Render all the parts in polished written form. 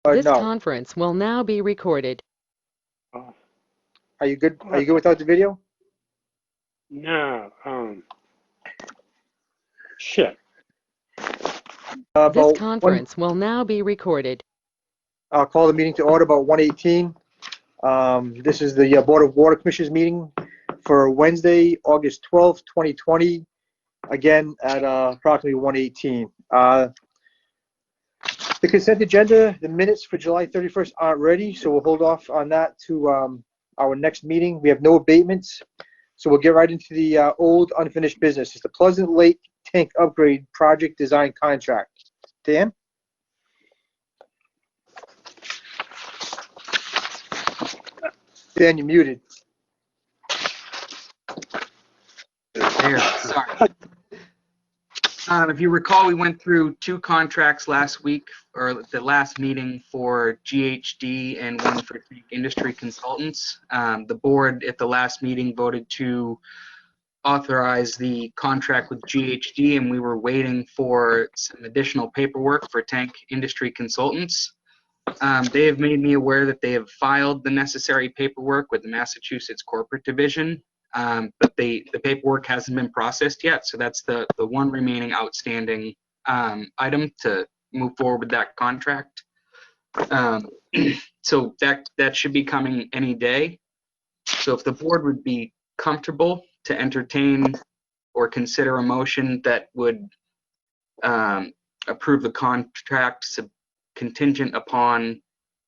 This No. conference will now be recorded. Are you good? Are you good without the video? No. Shit. This conference will now be recorded. I'll call the meeting to order about 1:18. This is the Board of Water Commissioners meeting for Wednesday, August 12th, 2020. Again, at approximately 1:18. The consent agenda, the minutes for July 31st aren't ready, so we'll hold off on that to our next meeting. We have no abatements, so we'll get right into the old unfinished business. It's the Pleasant Lake Tank Upgrade Project Design Contract. Dan? Dan, you're muted. There, sorry. If you recall, we went through two contracts last week, or the last meeting, for GHD and one for Tank Industry Consultants. The board at the last meeting voted to authorize the contract with GHD, and we were waiting for some additional paperwork for Tank Industry Consultants. They have made me aware that they have filed the necessary paperwork with the Massachusetts Corporate Division. But the paperwork hasn't been processed yet, so that's the one remaining outstanding item to move forward with that contract. So that should be coming any day. So if the board would be comfortable to entertain or consider a motion that would approve the contract contingent upon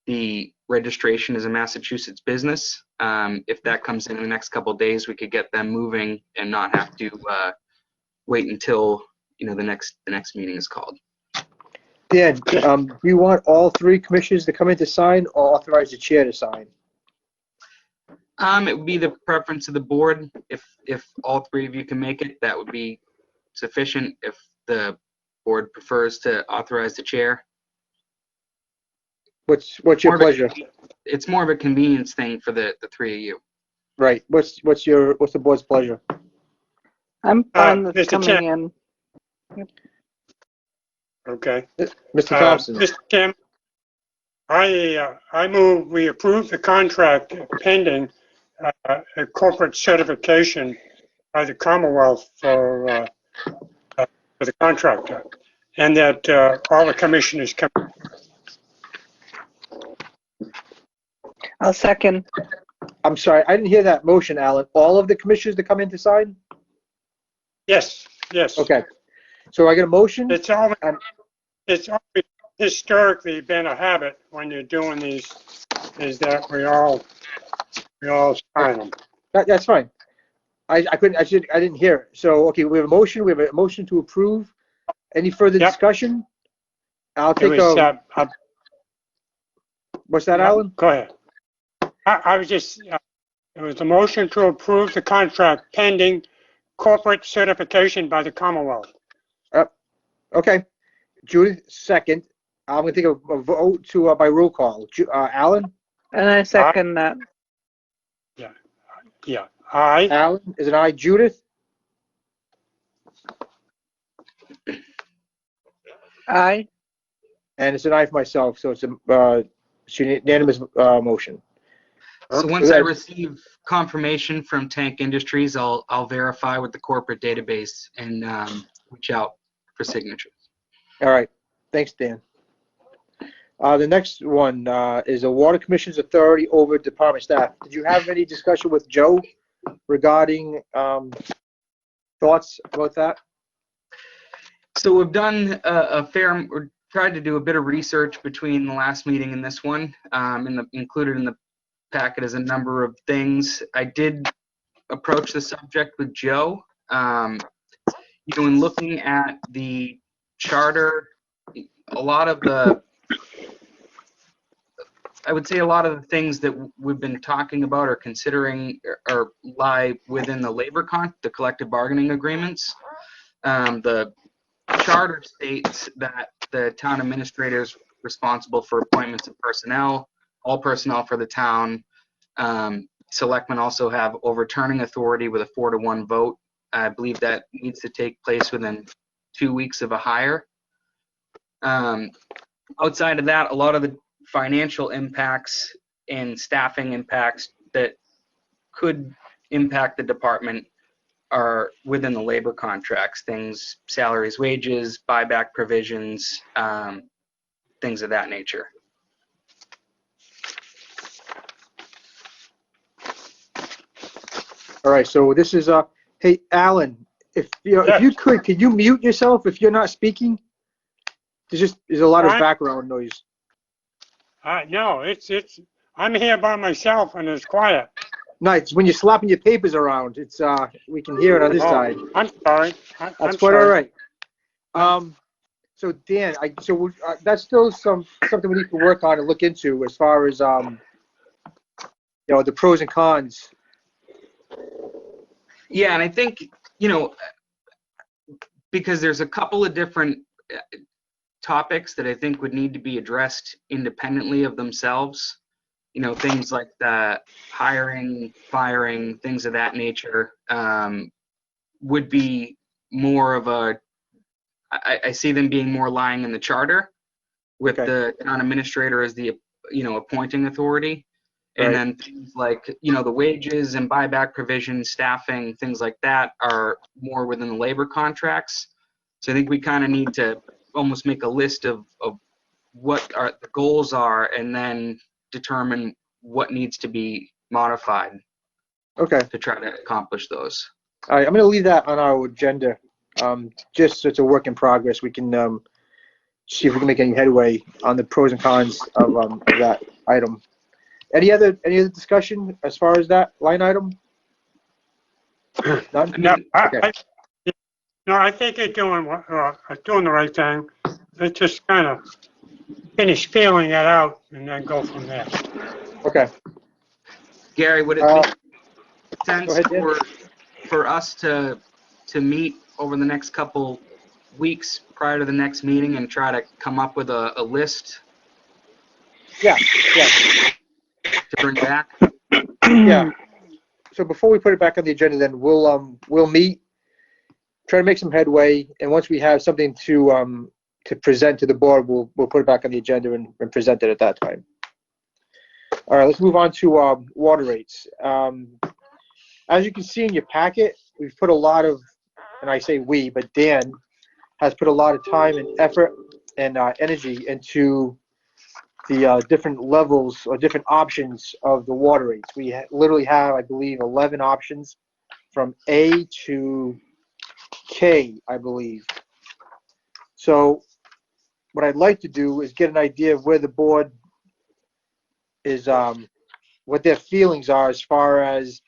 the registration as a Massachusetts business. If that comes in the next couple of days, we could get them moving and not have to wait until the next meeting is called. Dan, do you want all three commissioners to come in to sign, or authorize the chair to sign? It would be the preference of the board. If all three of you can make it, that would be sufficient. If the board prefers to authorize the chair. What's your pleasure? It's more of a convenience thing for the three of you. Right. What's the board's pleasure? I'm fine with Mr. coming Chairman. in. Okay. Mr. Thompson. Mr. Chairman, I move we approve the contract pending a corporate certification by the Commonwealth for the contractor, and that all the commissioners come. I'll second. I'm sorry, I didn't hear that motion, Alan. All of the commissioners to come in to sign? Yes. Okay. So I get a motion? It's always historically been a habit when you're doing these, is that we all sign them. That's fine. I didn't hear it. So, okay, we have a motion. We have a motion to approve. Any further discussion? I'll take what's that, Alan? Go ahead. I was just, it was a motion to approve the contract pending corporate certification by the Commonwealth. Okay. Judith, second. I'm going to take a vote by roll call. Alan? And I second that. Yeah. Aye. Alan is an aye. Judith? Aye. And it's an aye for myself, so it's a unanimous motion. So once I receive confirmation from Tank Industries, I'll verify with the corporate database and reach out for signatures. All right. Thanks, Dan. The next one is the Water Commission's authority over department staff. Did you have any discussion with Joe regarding thoughts about that? So we've done we're tried to do a bit of research between the last meeting and this one. Included in the packet is a number of things. I did approach the subject with Joe. In looking at the charter, a lot of the things that we've been talking about or considering or lie within the the collective bargaining agreements. The charter states that the town administrator is responsible for appointments of personnel, all personnel for the town. Selectmen also have overturning authority with a 4-to-1 vote. I believe that needs to take place within 2 weeks of a hire. Outside of that, a lot of the financial impacts and staffing impacts that could impact the department are within the labor contracts, things, salaries, wages, buyback provisions, things of that nature. All right, so this is hey Alan, if if you could you mute yourself if you're not speaking? There's a lot of background noise. No, it's I'm here by myself and it's quiet. No, it's when you're slapping your papers around. It's we can hear it on this side. I'm sorry. That's I'm quite sorry. all right. So Dan, that's still something we need to work on and look into as far as the pros and cons. Yeah, and I think, because there's a couple of different topics that I think would need to be addressed independently of themselves. Things like the hiring, firing, things of that nature would be more of I see them being more lying in the charter with the town administrator as the, appointing authority. And Right. then things like, the wages and buyback provisions, staffing, things like that are more within the labor contracts. So I think we kind of need to almost make a list of what the goals are and then determine what needs to be modified to try to accomplish those. All right, I'm going to leave that on our agenda. Just so it's a work in progress. We can see if we can make any headway on the pros and cons of that item. Any other discussion as far as that line item? None? No, Okay. I think they're doing the right thing. They just kind of finish feeling it out and then go from there. Okay. Gary, would it make sense ahead, for us to meet over the next couple weeks prior to the next meeting and try to come up with a list? Yeah. To bring back? Yeah. So before we put it back on the agenda, then we'll meet, try to make some headway, and once we have something to present to the board, we'll put it back on the agenda and present it at that time. All right, let's move on to water rates. As you can see in your packet, we've put a lot of, and I say we, but Dan has put a lot of time and effort and energy into the different levels or different options of the water rates. We literally have, I believe, 11 options from A to K, I believe. So what I'd like to do is get an idea of where the board is, what their feelings are as far as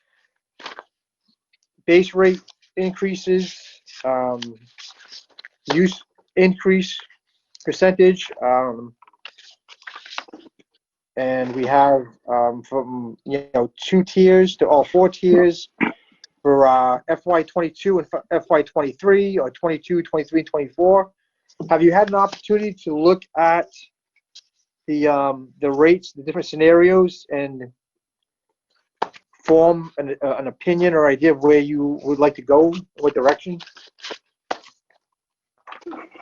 base rate increases, use increase percentage, and we have from 2 tiers to all 4 tiers for FY22 and FY23 or 22, 23, 24. Have you had an opportunity to look at the rates, the different scenarios, and form an opinion or idea of where you would like to go, what direction?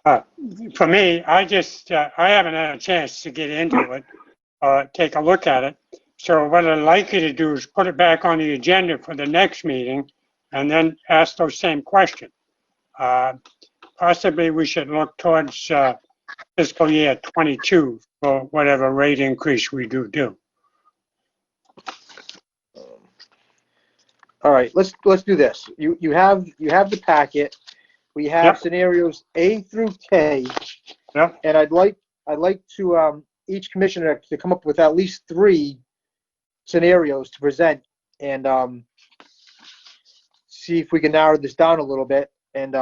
For me, I haven't had a chance to get into it, take a look at it. So what I'd like you to do is put it back on the agenda for the next meeting and then ask those same questions. Possibly we should look towards fiscal year 22 for whatever rate increase we do. All right, let's do this. You have the packet. We have scenarios A through K. Yep. And I'd like to each commissioner to come up with at least 3 scenarios to present and see if we can narrow this down a little bit and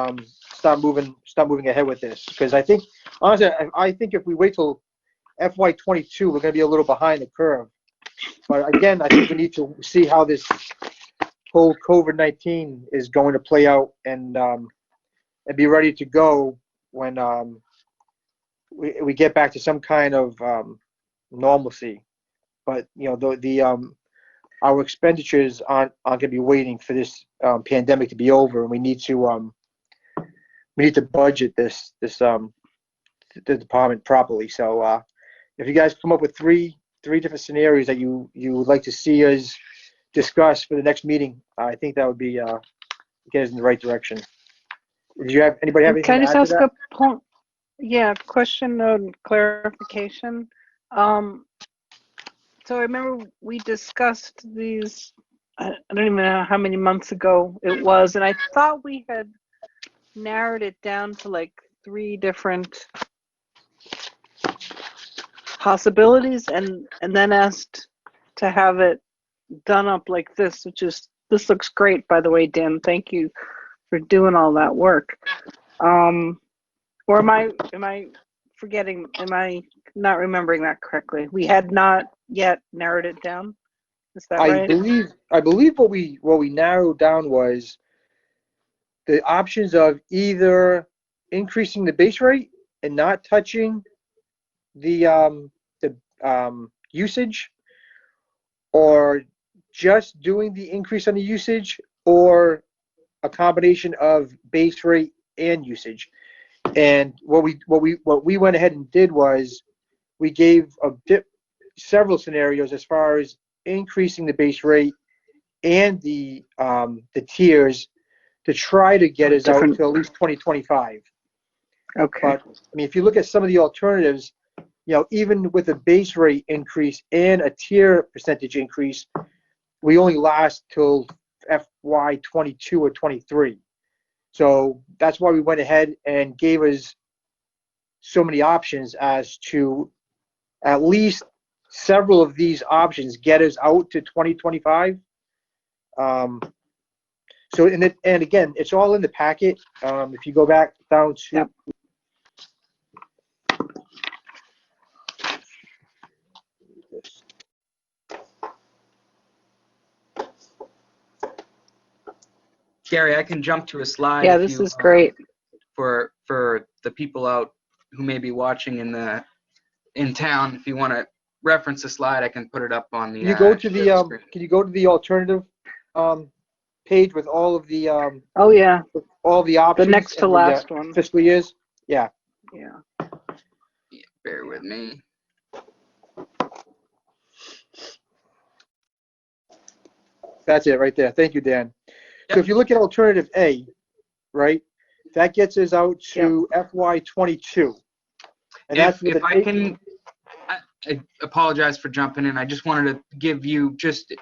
start moving ahead with this. Because I think, honestly, I think if we wait till FY22, we're going to be a little behind the curve. But again, I think we need to see how this whole COVID-19 is going to play out and be ready to go when we get back to some kind of normalcy. But our expenditures aren't going to be waiting for this pandemic to be over, and we need to budget the department properly. So if you guys come up with three different scenarios that you would like to see us discuss for the next meeting, I think that would be get us in the right direction. Did you have anybody have anything Can I to just add ask to that? a point? Yeah, question and clarification. So I remember we discussed these, I don't even know how many months ago it was, and I thought we had narrowed it down to like 3 different possibilities and then asked to have it done up like this, this looks great, by the way, Dan. Thank you for doing all that work. Or am I forgetting, am I not remembering that correctly? We had not yet narrowed it down. Is that I right? believe what we narrowed down was the options of either increasing the base rate and not touching the usage, or just doing the increase on the usage, or a combination of base rate and usage. And what we went ahead and did was we gave several scenarios as far as increasing the base rate and the tiers to try to get us out to at least 2025. Okay. But I mean, if you look at some of the alternatives, even with a base rate increase and a tier percentage increase, we only last till FY 22 or 23. So that's why we went ahead and gave us so many options, as to at least several of these options get us out to 2025. So, and again, it's all in the packet. If you go back down to, Yep. Gary, I can jump to a slide Yeah, if this you is great. for the people out who may be watching in town. If you want to reference a slide, I can put it up on the. can you go to share screen. can you go to the alternative page with all of the Oh yeah, options the next to and last the one. fiscal years? Yeah. Yeah. Yeah, bear with me. That's it right there. Thank you, Dan. Yep. So if you look at alternative A, right, that gets us out to FY 22. And that's with If I can, I apologize for jumping in. I just wanted to give you just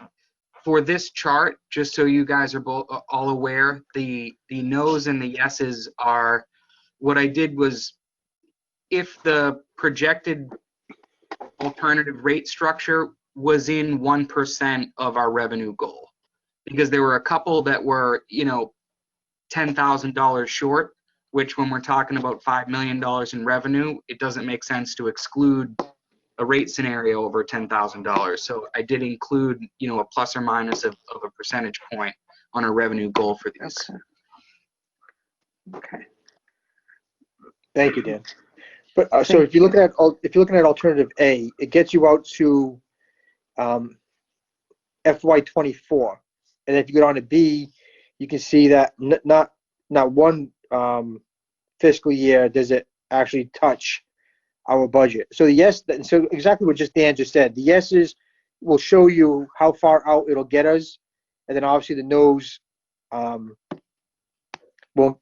for this chart, just so you guys are both all aware, the no's and the yeses are, what I did was, if the projected alternative rate structure was in 1% of our revenue goal, because there were a couple that were, $10,000 short, which when we're talking about $5 million in revenue, it doesn't make sense to exclude a rate scenario over $10,000. So I did include, a plus or minus of a percentage point on a revenue goal for these. Okay. Thank you, Dan. But so if you're looking at alternative A, it gets you out to FY 24, and if you go down to B, you can see that not one fiscal year does it actually touch our budget. So so exactly what Dan just said. The yeses will show you how far out it'll get us, and then obviously the no's won't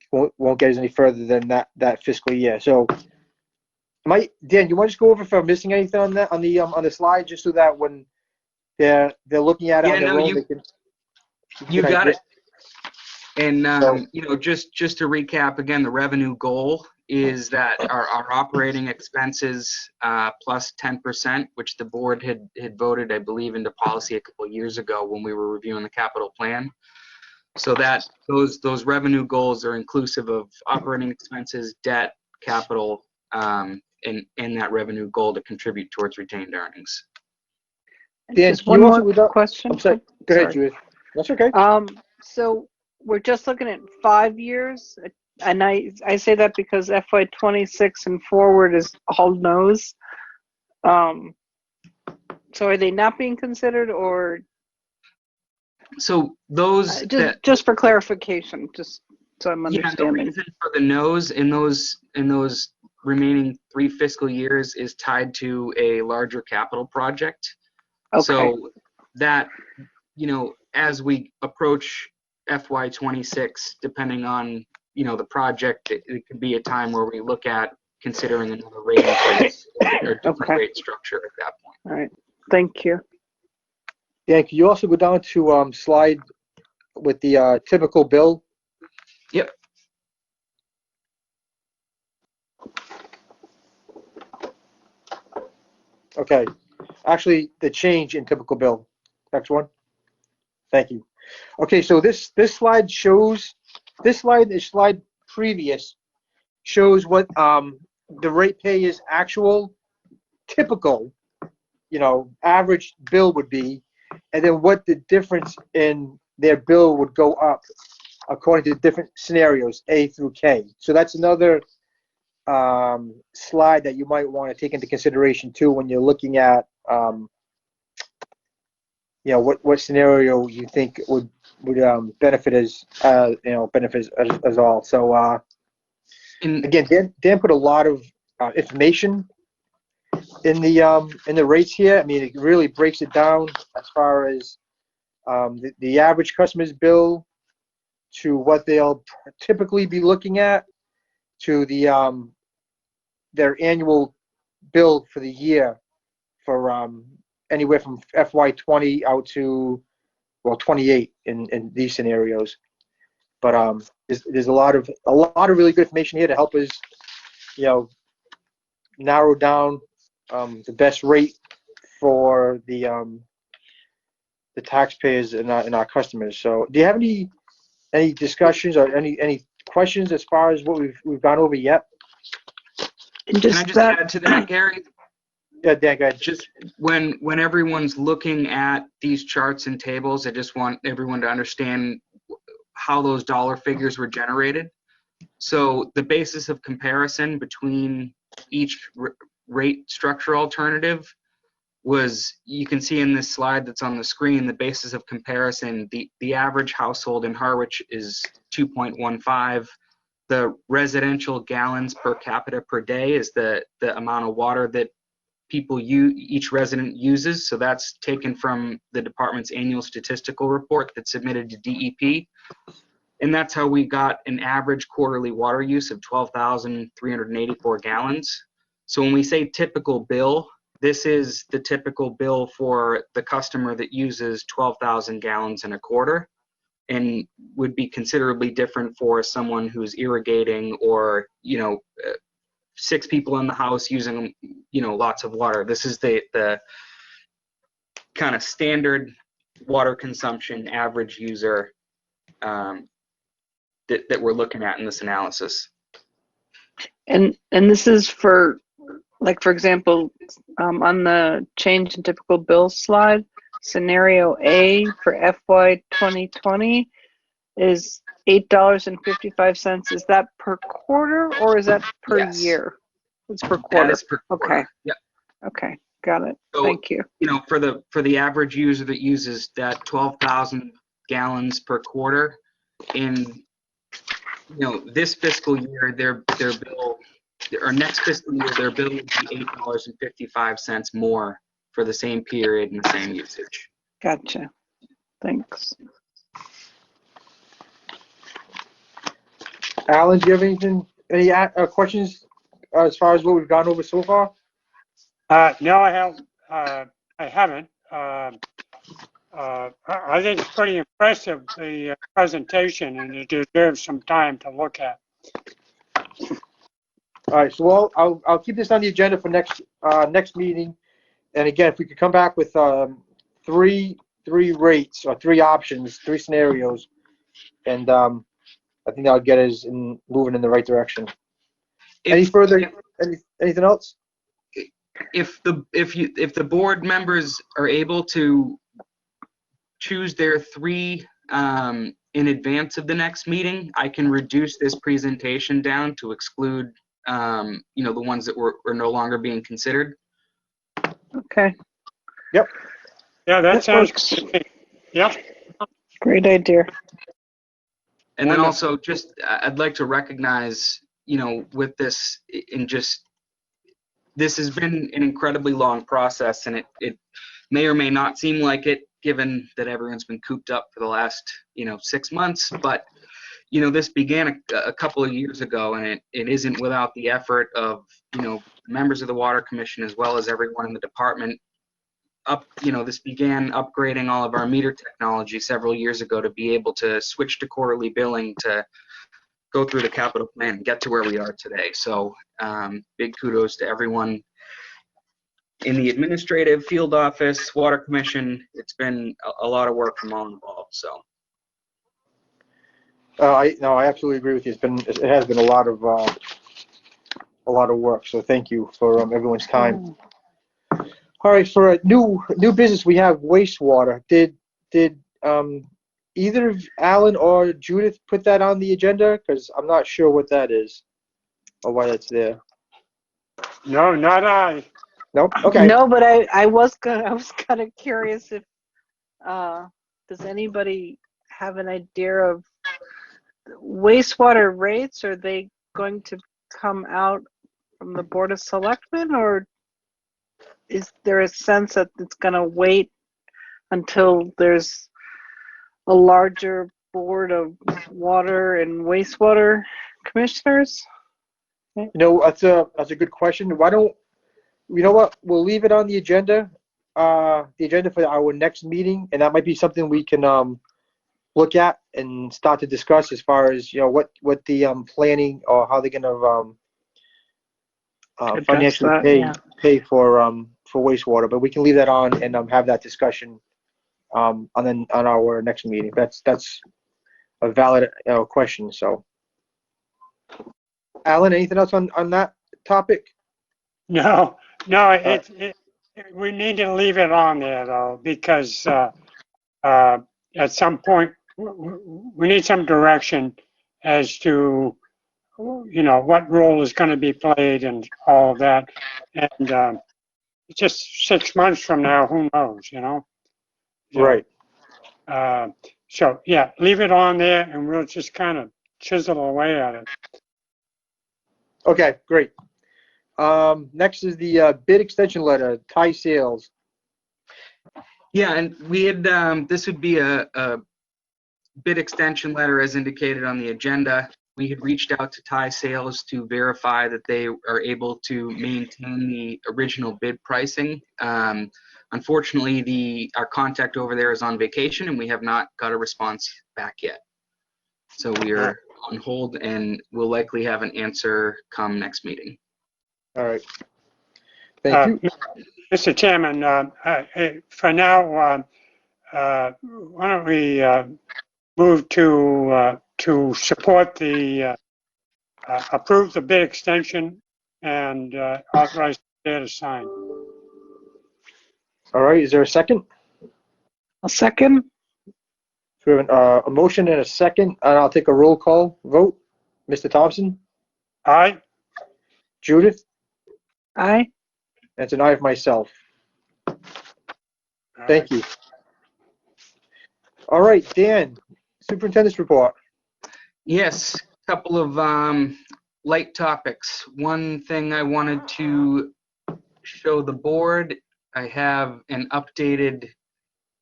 get us any further than that fiscal year. So, Dan, you want to just go over if I'm missing anything on that on the slide, just so that when they're looking at it on their own, they can. You got it. And just to recap again, the revenue goal is that our operating expenses plus 10%, which the board had voted, I believe, into policy a couple of years ago when we were reviewing the capital plan. So that those revenue goals are inclusive of operating expenses, debt, capital, and that revenue goal to contribute towards retained earnings. Dan, just one more question. I'm sorry. Go ahead, Judith. That's okay. So we're just looking at 5 years, and I say that because FY 26 and forward is all no's. So are they not being considered, or? So those just for clarification, just so I'm understanding. The reason for the no's in those remaining 3 fiscal years is tied to a larger capital project. Okay. So that, as we approach FY26, depending on, the project, it could be a time where we look at considering another rate increase or different Okay. rate structure at that point. All right. Thank you. Dan, can you also go down to slide with the typical bill? Yep. Okay. Actually, the change in typical bill. Next one. Thank you. Okay, so this slide shows, the slide previous shows what the rate pay is actual typical, average bill would be, and then what the difference in their bill would go up according to the different scenarios, A through K. So that's another slide that you might want to take into consideration too when you're looking at what scenario you think would benefit as as all. So again, Dan put a lot of information in the rates here. I mean, it really breaks it down as far as the average customer's bill to what they'll typically be looking at to the their annual bill for the year for anywhere from FY20 out to 28 in these scenarios. But there's a lot of really good information here to help us narrow down the best rate for the taxpayers and our customers. So do you have any discussions or any questions as far as what we've gone over yet? And Can I just add to that, Gary? Yeah, Dan, go ahead. Just when everyone's looking at these charts and tables, I just want everyone to understand how those dollar figures were generated. So the basis of comparison between each rate structure alternative was, you can see in this slide that's on the screen, the basis of comparison, the average household in Harwich is 2.15. The residential gallons per capita per day is the amount of water that each resident uses. So that's taken from the department's annual statistical report that's submitted to DEP. And that's how we got an average quarterly water use of 12,384 gallons. So when we say typical bill, this is the typical bill for the customer that uses 12,000 gallons in a quarter, and would be considerably different for someone who's irrigating or, 6 people in the house using, lots of water. This is the kind of standard water consumption average user that we're looking at in this analysis. And this is for, like, for example, on the change in typical bill slide, scenario A for FY 2020 is $8.55. Is that per quarter or is that per Yes. year? It's per quarter. That is per quarter. Okay. Yep. Okay, got it. So, Thank you. For the average user that uses that 12,000 gallons per quarter, in this fiscal year, their bill, or next fiscal year, their bill would be $8.55 more for the same period and the same usage. Gotcha. Thanks. Alan, do you have any questions as far as what we've gone over so far? No, I haven't. I think it's pretty impressive, the presentation, and it deserves some time to look at. All right, so I'll keep this on the agenda for next meeting. And again, if we could come back with three rates or 3 options, 3 scenarios, and I think that'll get us moving in the right direction. Anything else? If the board members are able to choose their 3 in advance of the next meeting, I can reduce this presentation down to exclude the ones that were no longer being considered. Okay. Yep. Yeah, that sounds good. Yep. Great idea. And then also, just I'd like to recognize with this, and just this has been an incredibly long process, and it may or may not seem like it, given that everyone's been cooped up for the last 6 months. But this began a couple of years ago, and it isn't without the effort of members of the Water Commission as well as everyone in the department. This began upgrading all of our meter technology several years ago to be able to switch to quarterly billing to go through the capital plan and get to where we are today. So big kudos to everyone in the administrative field office, Water Commission. It's been a lot of work from all involved. So. I absolutely agree with you. It has been a lot of work. So thank you for everyone's time. All right, for a new business, we have wastewater. Did either Alan or Judith put that on the agenda? Because I'm not sure what that is or why that's there. No, not I. No. Okay. No, but I was kind of curious if does anybody have an idea of wastewater rates? Are they going to come out from the Board of Selectmen, or is there a sense that it's going to wait until there's a larger board of water and wastewater commissioners? That's a good question. Why don't what? We'll leave it on the agenda for our next meeting, and that might be something we can look at and start to discuss as far as what the planning or how they're going to financially pay for wastewater. But we can leave that on and have that discussion on our next meeting. That's a valid question. So, Alan, anything else on that topic? No, we need to leave it on there though, because at some point we need some direction as to what role is going to be played and all of that. And just 6 months from now, who knows? Right. So yeah, leave it on there, and we'll just kind of chisel away at it. Okay, great. Next is the bid extension letter, Thai Sales. Yeah, and we had this would be a bid extension letter as indicated on the agenda. We had reached out to Thai Sales to verify that they are able to maintain the original bid pricing. Unfortunately, our contact over there is on vacation, and we have not got a response back yet. So we are on hold, and we'll likely have an answer come next meeting. All right. Thank you. Mr. Chairman, for now, why don't we move to support the approve the bid extension and authorize the chair to sign. All right. Is there a second? A second. So we have a motion and a second, and I'll take a roll call vote. Mr. Thompson? Aye. Judith? Aye. That's an aye of myself. Thank you. All right, Dan, Superintendent's report. Yes, a couple of light topics. One thing I wanted to show the board, I have an updated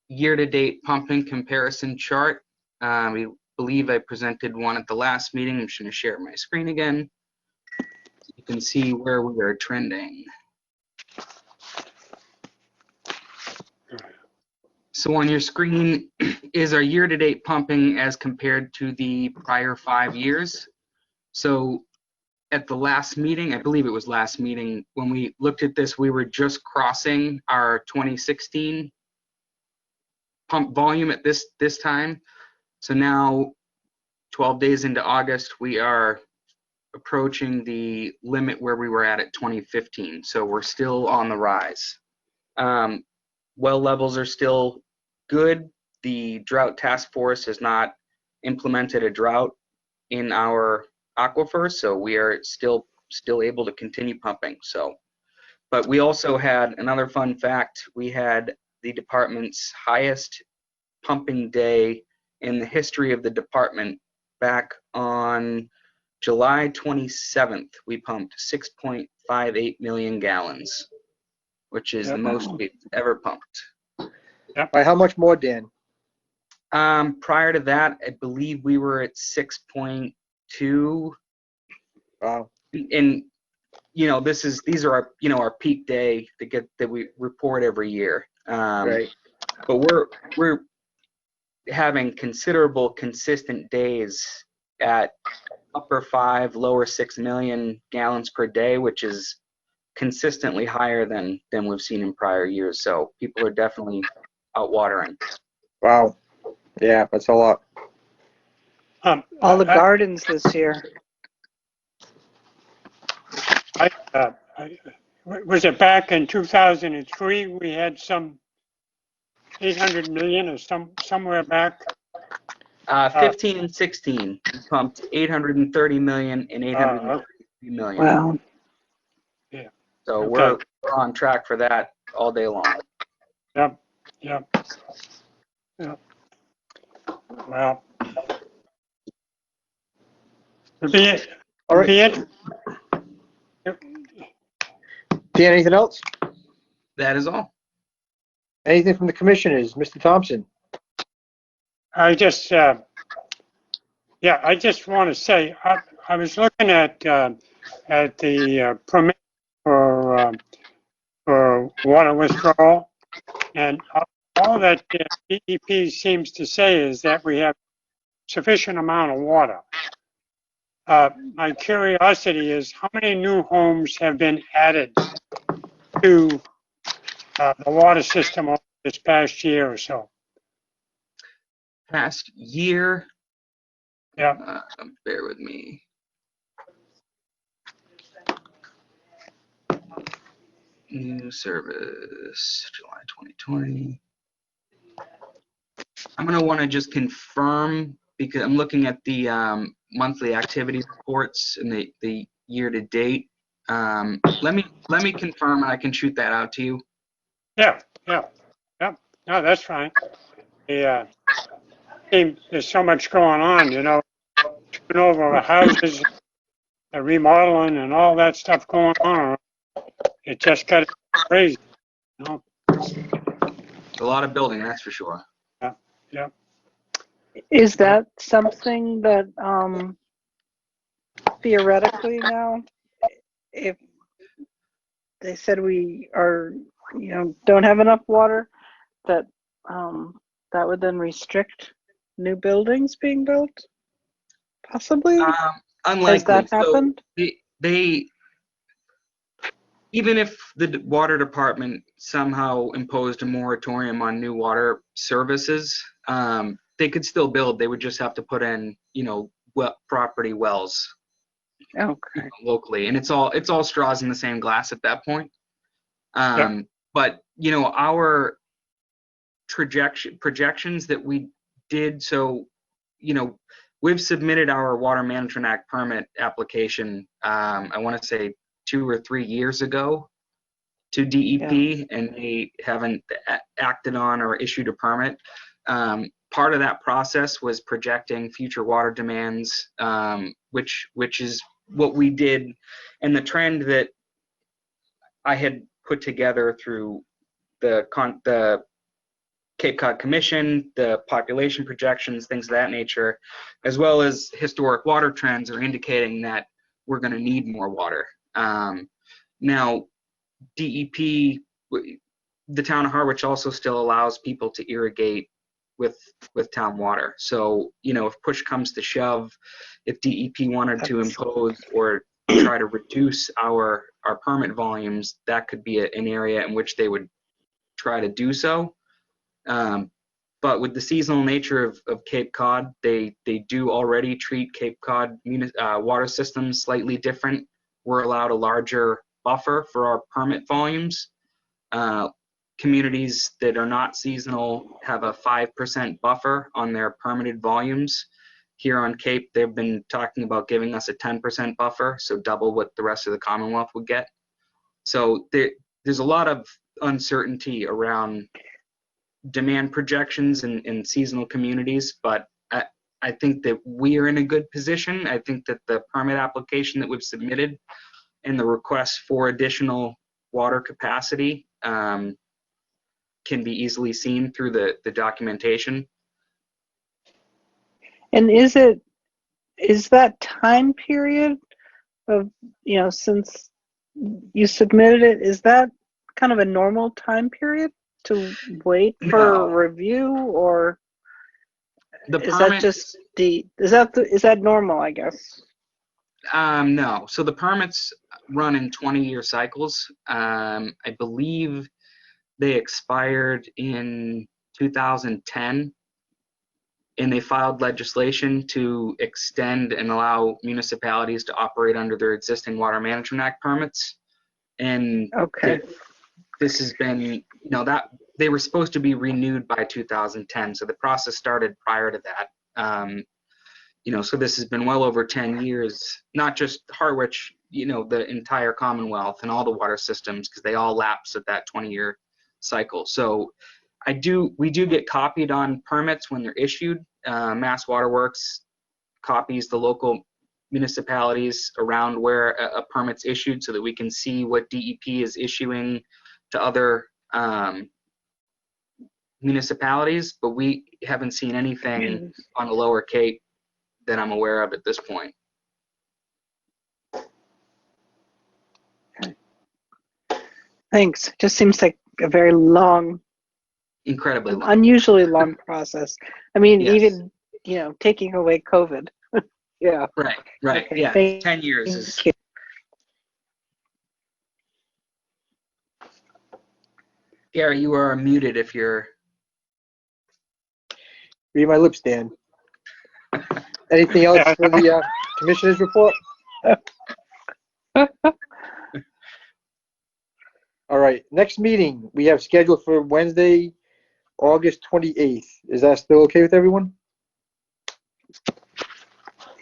year-to-date pumping comparison chart. I believe I presented one at the last meeting. I'm just going to share my screen again. You can see where we are trending. So on your screen is our year-to-date pumping as compared to the prior 5 years. So at the last meeting, I believe it was last meeting, when we looked at this, we were just crossing our 2016 pump volume at this time. So now, 12 days into August, we are approaching the limit where we were at 2015. So we're still on the rise. Well levels are still good. The drought task force has not implemented a drought in our aquifer, so we are still able to continue pumping. So, but we also had another fun fact. We had the department's highest pumping day in the history of the department back on July 27th, we pumped 6.58 million gallons, which is the most we've ever pumped. By how much more, Dan? Prior to that, I believe we were at 6.2. Wow. And these are our our peak day that we report every year. Right. But we're having considerable consistent days at upper 5, lower 6 million gallons per day, which is consistently higher than we've seen in prior years. So people are definitely out watering. Wow. Yeah, that's a lot. All the gardens this year. Was it back in 2003 we had some 800 million or somewhere back? 15 and 16 we pumped 830 million and 833 million. Wow. Yeah. So Okay. we're on track for that all day long. Yep. Well, All right. Dan, anything else? That is all. Anything from the commissioners? Mr. Thompson? I just want to say I was looking at the permit for water withdrawal, and all that DEP seems to say is that we have sufficient amount of water. My curiosity is how many new homes have been added to the water system over this past year or so? Past year. Yeah. Bear with me. New service, July 2020. I'm going to want to just confirm because I'm looking at the monthly activity reports and the year to date. Let me confirm and I can shoot that out to you. Yeah. No, that's fine. There's so much going on, turnover of houses, the remodeling, and all that stuff going on. It just got crazy, A lot of building, that's for sure. Yeah. Is that something that theoretically now, if they said we are, don't have enough water, that that would then restrict new buildings being built? Possibly? Unlikely. Has that happened? So they even if the water department somehow imposed a moratorium on new water services, they could still build. They would just have to put in, property wells. Okay. Locally, and it's all straws in the same glass at that point. But our projections that we did, so we've submitted our Water Management Act permit application. I want to say 2 or 3 years ago to DEP, and they haven't acted on or issued a permit. Part of that process was projecting future water demands, which is what we did, and the trend that I had put together through the Cape Cod Commission, the population projections, things of that nature, as well as historic water trends are indicating that we're going to need more water. Now, DEP, the town of Harwich also still allows people to irrigate with town water. So, if push comes to shove, if DEP wanted to impose or try to reduce our permit volumes, that could be an area in which they would try to do so. But with the seasonal nature of Cape Cod, they do already treat Cape Cod water systems slightly different. We're allowed a larger buffer for our permit volumes. Communities that are not seasonal have a 5% buffer on their permitted volumes. Here on Cape, they've been talking about giving us a 10% buffer, so double what the rest of the Commonwealth would get. So there's a lot of uncertainty around demand projections in seasonal communities, but I think that we are in a good position. I think that the permit application that we've submitted and the request for additional water capacity can be easily seen through the documentation. And is that time period of, since you submitted it, is that kind of a normal time period to wait for No. review, or The is permit, is that normal, I guess? no. So the permits run in 20-year cycles. I believe they expired in 2010, and they filed legislation to extend and allow municipalities to operate under their existing Water Management Act permits. And Okay. this has been, that they were supposed to be renewed by 2010, so the process started prior to that. So this has been well over 10 years, not just Harwich, the entire Commonwealth and all the water systems, because they all lapse at that 20-year cycle. So we do get copied on permits when they're issued. Mass Waterworks copies the local municipalities around where a permit's issued so that we can see what DEP is issuing to other municipalities, but we haven't seen anything on the Lower Cape that I'm aware of at this point. Thanks. Just seems like a very long, Incredibly long. unusually long process. I mean, Yes. even, taking away COVID. Yeah. Right. Okay, Yeah, thank 10 years is. you. Gary, you are muted if you're. Read my lips, Dan. Anything else for the commissioner's report? All right, next meeting we have scheduled for Wednesday, August 28th. Is that still okay with everyone?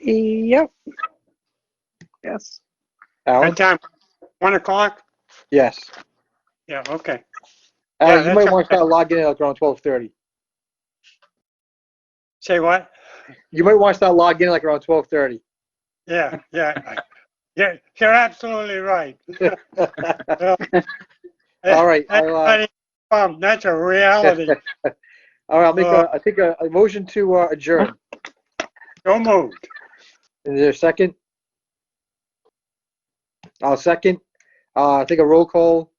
Yep. Yes. Alan? What time? 1 o'clock? Yes. Yeah, okay. Alan, Yeah, you might that's want to start logging in like around 12:30. Say what? You might want to start logging in like around 12:30. Yeah. Yeah, you're absolutely right. All right, That's a reality. All right, I'll make a motion to adjourn. So moved. Is there a second? I'll second. Take a roll call.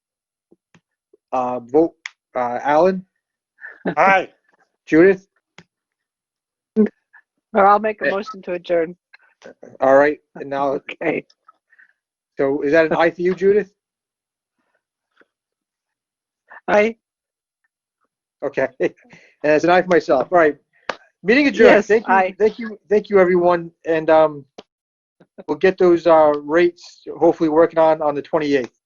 Vote. Alan? Aye. Judith? Or I'll make a motion to adjourn. All right, and now, Okay. so is that an aye for you, Judith? Aye. Okay, and it's an aye for myself. All right, meeting adjourned. Yes, Thank you, aye. thank you, everyone, and we'll get those rates hopefully working on the 28th.